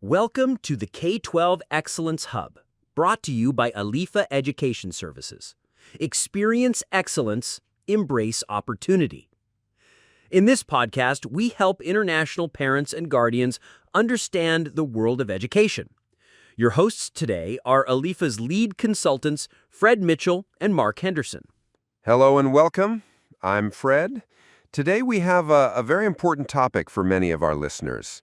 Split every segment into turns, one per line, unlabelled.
Welcome to the K12 Excellence Hub, brought to you by Alifa Education Services. Experience excellence, embrace opportunity. In this podcast, we help international parents and guardians understand the world of education. Your hosts today are Alifa's lead consultants, Fred Mitchell and Mark Henderson.
Hello and welcome. I'm Fred. Today we have a very important topic for many of our listeners.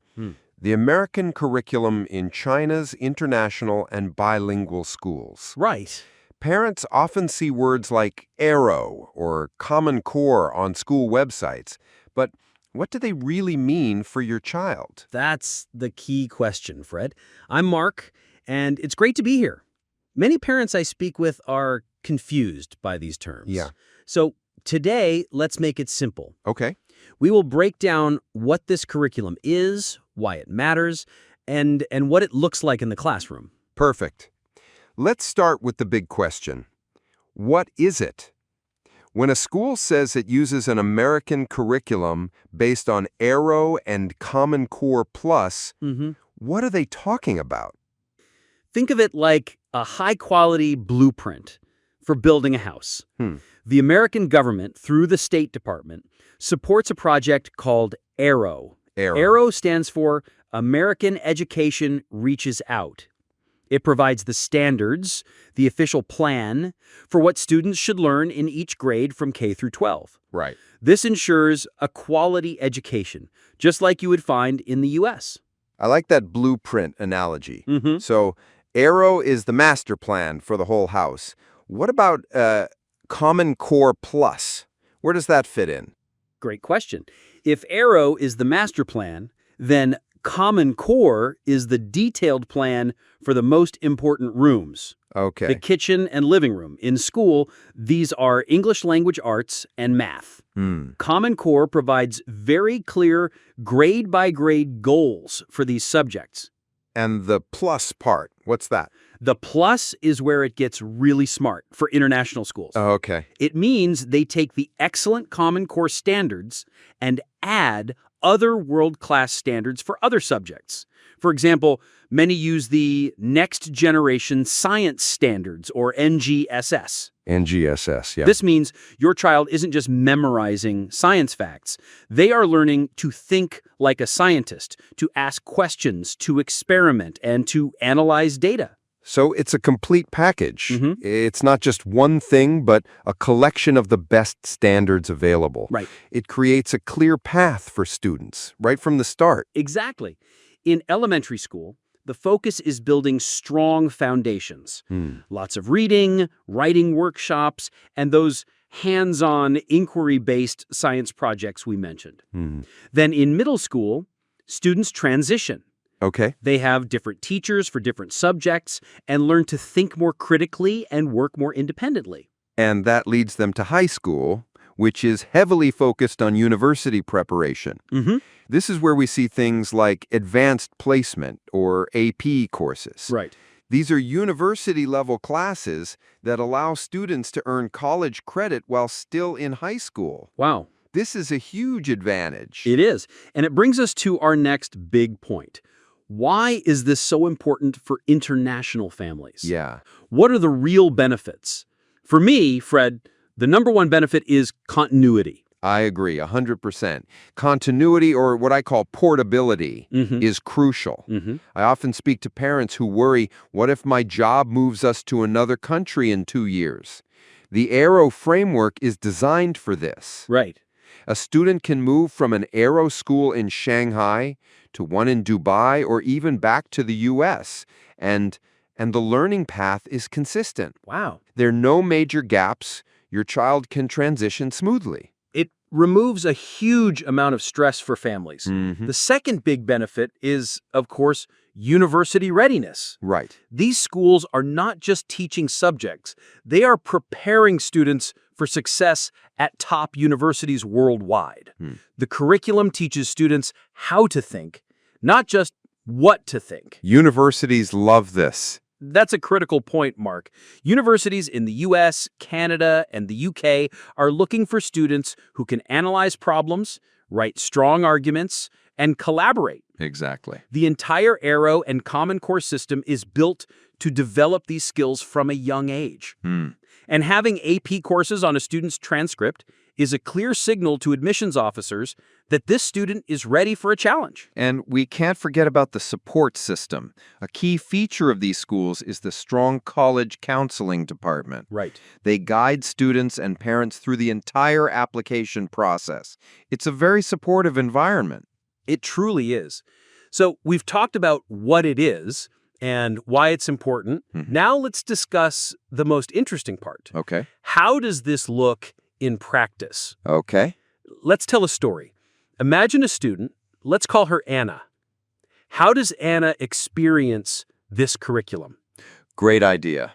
The American curriculum in China's international and bilingual schools.
Right.
Parents often see words like AERO or Common Core on school websites, but what do they really mean for your child?
That's the key question, Fred. I'm Mark, and it's great to be here. Many parents I speak with are confused by these terms.
Yeah.
So today, let's make it simple.
Okay.
We will break down what this curriculum is, why it matters, and what it looks like in the classroom.
Perfect. Let's start with the big question. What is it? When a school says it uses an American curriculum based on AERO and Common Core Plus, what are they talking about?
Think of it like a high-quality blueprint for building a house. The American government, through the State Department, supports a project called AERO. AERO stands for American Education Reaches Out. It provides the standards, the official plan, for what students should learn in each grade from K through 12.
Right.
This ensures a quality education, just like you would find in the U.S.
I like that blueprint analogy. So AERO is the master plan for the whole house. What about Common Core Plus? Where does that fit in?
Great question. If AERO is the master plan, then Common Core is the detailed plan for the most important rooms.
Okay.
The kitchen and living room. In school, these are English language arts and math. Common Core provides very clear grade-by-grade goals for these subjects.
And the plus part, what's that?
The plus is where it gets really smart for international schools.
Oh, okay.
It means they take the excellent Common Core standards and add other world-class standards for other subjects. For example, many use the Next Generation Science Standards, or NGSS.
NGSS, yeah.
This means your child isn't just memorizing science facts. They are learning to think like a scientist, to ask questions, to experiment, and to analyze data.
So it's a complete package. It's not just one thing, but a collection of the best standards available.
Right.
It creates a clear path for students right from the start.
Exactly. In elementary school, the focus is building strong foundations. Lots of reading, writing workshops, and those hands-on, inquiry-based science projects we mentioned. Then in middle school, students transition.
Okay.
They have different teachers for different subjects and learn to think more critically and work more independently.
And that leads them to high school, which is heavily focused on university preparation. This is where we see things like advanced placement or AP courses.
Right.
These are university-level classes that allow students to earn college credit while still in high school.
Wow.
This is a huge advantage.
It is. And it brings us to our next big point. Why is this so important for international families?
Yeah.
What are the real benefits? For me, Fred, the number one benefit is continuity.
I agree, 100%. Continuity, or what I call portability, is crucial. I often speak to parents who worry, what if my job moves us to another country in 2 years? The AERO framework is designed for this.
Right.
A student can move from an AERO school in Shanghai to one in Dubai or even back to the U.S., and the learning path is consistent.
Wow.
There are no major gaps. Your child can transition smoothly.
It removes a huge amount of stress for families. The second big benefit is, of course, university readiness.
Right.
These schools are not just teaching subjects. They are preparing students for success at top universities worldwide. The curriculum teaches students how to think, not just what to think.
Universities love this.
That's a critical point, Mark. Universities in the US, Canada, and the UK are looking for students who can analyze problems, write strong arguments, and collaborate.
Exactly.
The entire AERO and Common Core system is built to develop these skills from a young age. And having AP courses on a student's transcript is a clear signal to admissions officers that this student is ready for a challenge.
And we can't forget about the support system. A key feature of these schools is the strong college counseling department.
Right.
They guide students and parents through the entire application process. It's a very supportive environment.
It truly is. So we've talked about what it is and why it's important. Now let's discuss the most interesting part.
Okay.
How does this look in practice?
Okay.
Let's tell a story. Imagine a student, let's call her Anna. How does Anna experience this curriculum?
Great idea.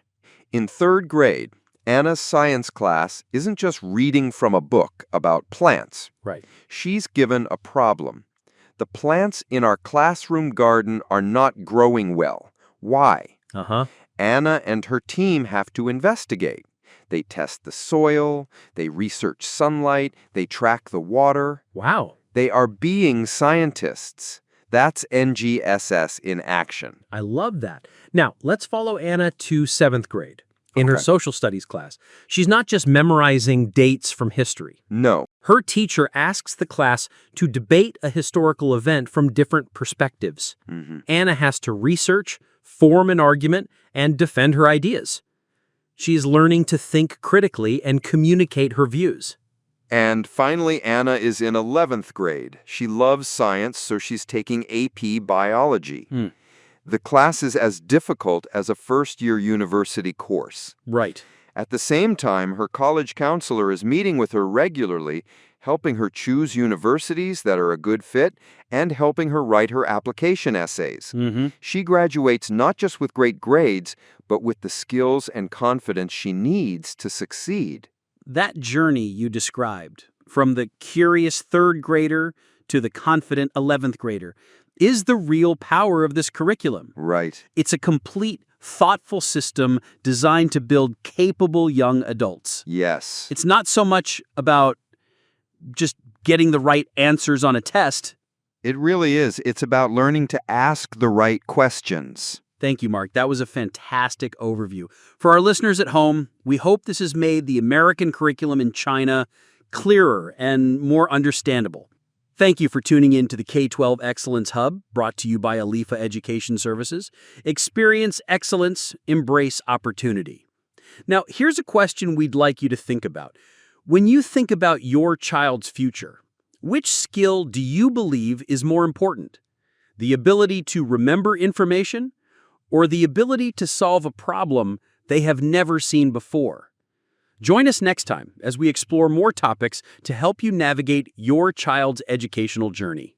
In 3rd grade, Anna's science class isn't just reading from a book about plants.
Right.
She's given a problem. The plants in our classroom garden are not growing well. Why? Anna and her team have to investigate. They test the soil, they research sunlight, they track the water.
Wow.
They are being scientists. That's NGSS in action.
I love that. Now, let's follow Anna to 7th grade. In her social studies class, she's not just memorizing dates from history.
No.
Her teacher asks the class to debate a historical event from different perspectives. Anna has to research, form an argument, and defend her ideas. She's learning to think critically and communicate her views.
And finally, Anna is in 11th grade. She loves science, so she's taking AP Biology. The class is as difficult as a first-year university course.
Right.
At the same time, her college counselor is meeting with her regularly, helping her choose universities that are a good fit and helping her write her application essays. She graduates not just with great grades, but with the skills and confidence she needs to succeed.
That journey you described, from the curious 3rd grader to the confident 11th grader, is the real power of this curriculum.
Right.
It's a complete, thoughtful system designed to build capable young adults.
Yes.
It's not so much about just getting the right answers on a test.
It really is. It's about learning to ask the right questions.
Thank you, Mark. That was a fantastic overview. For our listeners at home, we hope this has made the American curriculum in China clearer and more understandable. Thank you for tuning in to the K12 Excellence Hub, brought to you by Alifa Education Services. Experience excellence, embrace opportunity. Now, here's a question we'd like you to think about. When you think about your child's future, which skill do you believe is more important? The ability to remember information or the ability to solve a problem they have never seen before? Join us next time as we explore more topics to help you navigate your child's educational journey.